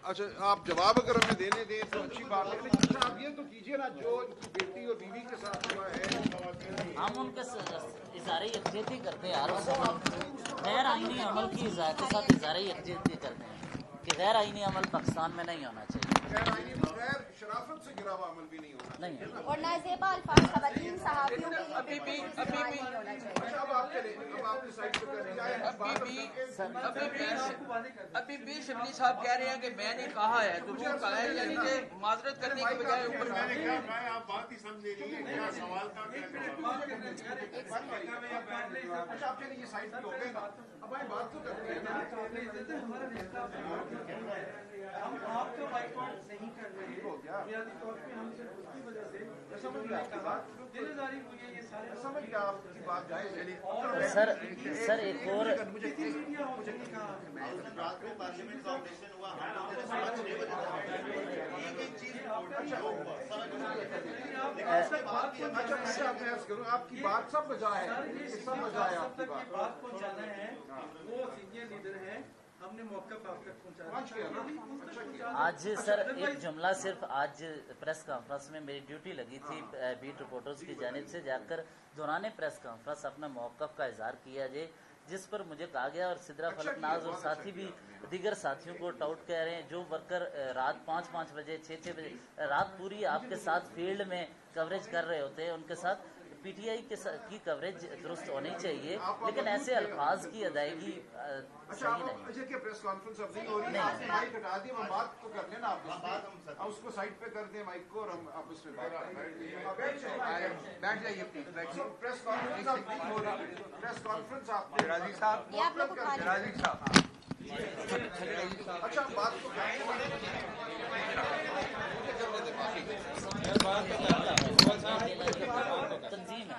अच्छा, आप जवाब अगर हमें देने दें तो अच्छी बात है, लेकिन अच्छा आप ये तो कीजिए ना, जो इनकी बेटी और बीवी के साथ हुआ है, हम उनके इज़हारे यकजहती करते हैं यार, गैर आईनी अमल के साथ इज़हारे यकजहती करते हैं कि गैर आईनी अमल पाकिस्तान में नहीं होना चाहिए। गैर आईनी तो गैर शराफत से गिरा हुआ अमल भी नहीं होना चाहिए ना। और नाज़ेबा अल्फाज खवातीन सहाफ़ियों के लिए बिल्कुल भी इस्तेमाल नहीं होना चाहिए। अच्छा, अब आपने साइड पे कर दिया है। अभी भी शिबली साहब कह रहे हैं कि मैंने कहा है, तो वो कहा है, यानी कि माजरत करने के बजाय ऊपर मैंने कहा मैं आप बात ही समझे नहीं है, क्या सवाल था क्या अच्छा, आप चलिए ये साइड पे हो गए ना, अब आए बात तो करते हैं ना। हम आपका बाइकआउट नहीं कर रहे हैं, बुनियादी तौर पे हम सिर्फ उसकी वजह से समझ गया आपकी बात, जिम्मेदारी हुई है, ये सारे समझ गया आपकी बात जाए। सर एक और रात में पार्लियामेंट कॉम्बिनेशन हुआ, हम लोग ने 6:30 बजे तक एक चीज अच्छा, मैं अर्ज करूं, आपकी बात सब मजा है, सब मजा है आपकी बात पहुंचाना है, वो सीनियर लीडर है, हमने मौका आप तक पहुंचाना। आज सर एक जुमला सिर्फ आज प्रेस कॉन्फ्रेंस में मेरी ड्यूटी लगी थी बीट रिपोर्टर्स की जानिब से जाकर दौरान प्रेस कॉन्फ्रेंस अपना मौक़िफ़ का इजहार किया जाए, जिस पर मुझे कहा गया और सिद्रा फलकनाज और साथी भी दीगर साथियों को टाउट कह रहे हैं, जो वर्कर रात 5-5 बजे 6-6 बजे रात पूरी आपके साथ फील्ड में कवरेज कर रहे होते हैं, उनके साथ पीटीआई की कवरेज दुरुस्त होनी चाहिए, लेकिन ऐसे अल्फाज की अदायगी सही नहीं। अच्छा, क्या प्रेस कॉन्फ्रेंस अब नहीं हो रही है? आपने माइक हटा दिया, हम बात तो कर लेना, आप उसको साइड पे कर दें माइक को, और हम आपस में बात बैठ जाइए प्लीज। प्रेस कॉन्फ्रेंस अब नहीं हो रही, प्रेस कॉन्फ्रेंस आप राजीव साहब, ये आप लोग को खाली राजीव साहब, अच्छा बात तो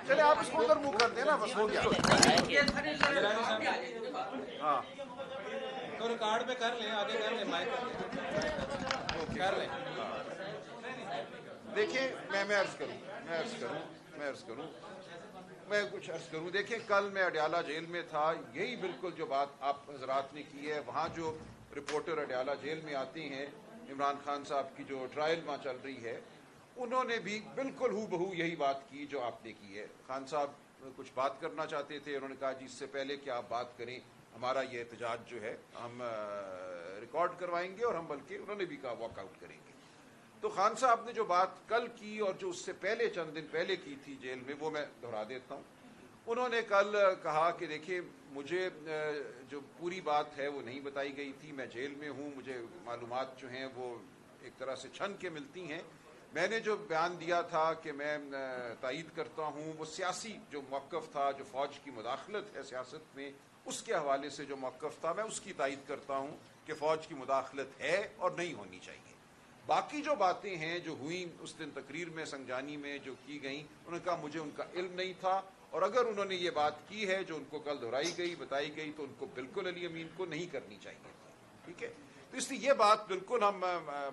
चले, आप इसको उधर मुंह कर देना, बस हो गया। हाँ, तो रिकॉर्ड पे कर लें, आगे कर लें, माइक कर लें। देखिए मैं अर्ज करूं, मैं कुछ अर्ज करूं। देखिए, कल मैं अडयाला जेल में था, यही बिल्कुल जो बात आप हजरात ने की है, वहाँ जो रिपोर्टर अडयाला जेल में आते हैं, इमरान खान साहब की जो ट्रायल वहाँ चल रही है, उन्होंने भी बिल्कुल हूबहू यही बात की जो आपने की है। खान साहब कुछ बात करना चाहते थे, उन्होंने कहा जी इससे पहले कि आप बात करें, हमारा ये एहतजाज जो है हम रिकॉर्ड करवाएंगे, और हम बल्कि उन्होंने भी कहा वॉकआउट करेंगे। तो खान साहब ने जो बात कल की और जो उससे पहले चंद दिन पहले की थी जेल में, वो मैं दोहरा देता हूँ। उन्होंने कल कहा कि देखिए, मुझे जो पूरी बात है वो नहीं बताई गई थी, मैं जेल में हूँ, मुझे मालूमात जो हैं वो एक तरह से छन के मिलती हैं। मैंने जो बयान दिया था कि मैं तायीद करता हूँ, वो सियासी जो मौक़िफ़ था, जो फ़ौज की मुदाखलत है सियासत में, उसके हवाले से जो मौक़िफ़ था, मैं उसकी तायीद करता हूँ कि फ़ौज की मुदाखलत है और नहीं होनी चाहिए। बाकी जो बातें हैं जो हुई उस दिन तकरीर में संजानी में जो की गई, उन्होंने कहा मुझे उनका इल्म नहीं था, और अगर उन्होंने ये बात की है जो उनको कल दोहराई गई, बताई गई, तो उनको बिल्कुल अली अमीन को नहीं करनी चाहिए। ठीक है, तो इसलिए ये बात बिल्कुल हम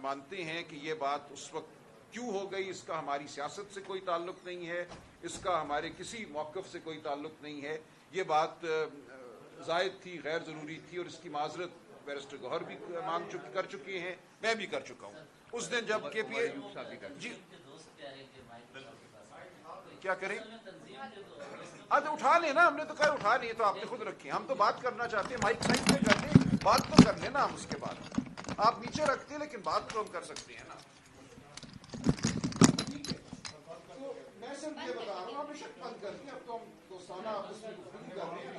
मानते हैं कि ये बात उस वक्त क्यों हो गई, इसका हमारी सियासत से कोई ताल्लुक नहीं है, इसका हमारे किसी मौक़िफ़ से कोई ताल्लुक नहीं है। ये बात ज़ायद थी, गैर ज़रूरी थी, और इसकी माजरत बैरिस्टर गौहर भी कर चुके हैं, मैं भी कर चुका हूँ। उस दिन जब KPA जी क्या करें, आज उठा लेना, हमने तो कहा उठा नहीं, तो आपने खुद रखी, हम तो बात करना चाहते हैं, माइक साइड पे कर लें, बात तो कर लेना हम, उसके बाद आप नीचे रखते हैं, लेकिन बात तो हम कर सकते हैं ना। मैं सिर्फ ये बता रहा हूँ, आप शक बंद कर दिए, अब तो हम दोस्ताना आपस में गुफ्तगू कर रहे हैं।